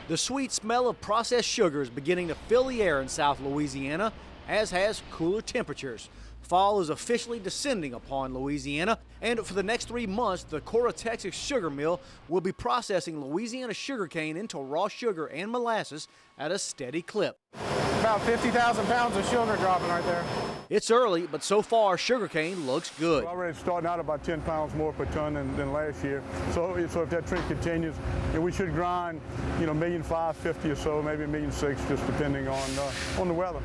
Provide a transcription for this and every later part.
The sweet smell of processed sugar is beginning to fill the air in South Louisiana, as has cooler temperatures. Fall is officially descending upon Louisiana, and for the next 3 months, the Cora Texas Sugar Mill will be processing Louisiana sugarcane into raw sugar and molasses at a steady clip. About 50,000 pounds of sugar dropping right there. It's early, but so far sugarcane looks good. We're already starting out about 10 pounds more per ton than last year. So if that trend continues, we should grind, $1,550,000 or so, maybe $1,600,000, just depending on the weather.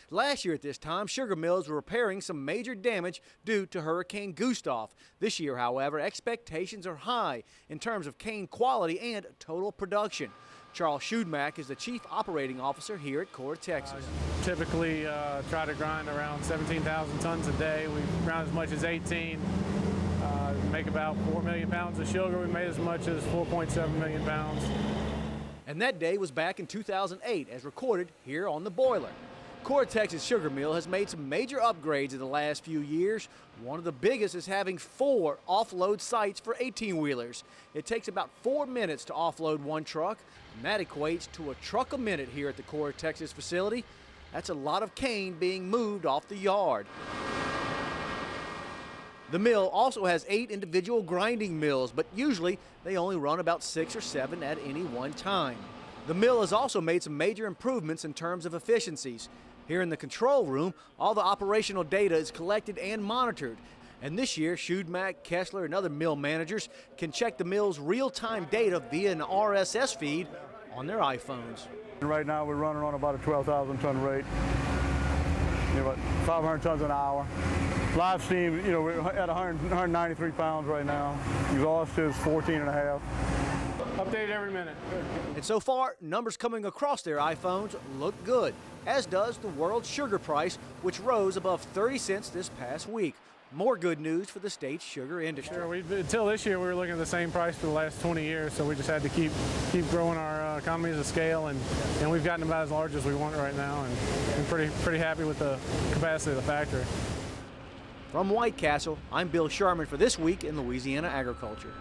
Last year at this time, sugar mills were repairing some major damage due to Hurricane Gustav. This year, however, expectations are high in terms of cane quality and total production. Charles Schudmak is the Chief Operating Officer here at Cora Texas. Typically try to grind around 17,000 tons a day. We grind as much as 18. Make about 4 million pounds of sugar. We made as much as 4.7 million pounds. And that day was back in 2008, as recorded here on the boiler. Cora Texas Sugar Mill has made some major upgrades in the last few years. One of the biggest is having 4 offload sites for 18-wheelers. It takes about 4 minutes to offload one truck, and that equates to a truck a minute here at the Cora Texas facility. That's a lot of cane being moved off the yard. The mill also has 8 individual grinding mills, but usually they only run about 6 or 7 at any one time. The mill has also made some major improvements in terms of efficiencies. Here in the control room, all the operational data is collected and monitored. And this year, Schudmak, Kessler, and other mill managers can check the mill's real-time data via an RSS feed on their iPhones. Right now, we're running on about a 12,000 ton rate, about 500 tons an hour. Live steam, we're at 193 pounds right now. Exhaust is 14.5. Update every minute. And so far, numbers coming across their iPhones look good, as does the world sugar price, which rose above 30 cents this past week. More good news for the state's sugar industry. Sure, until this year, we were looking at the same price for the last 20 years, so we just had to keep growing our economies of scale, and we've gotten about as large as we want right now, and we're pretty happy with the capacity of the factory. From White Castle, I'm Bill Sharman for This Week in Louisiana Agriculture.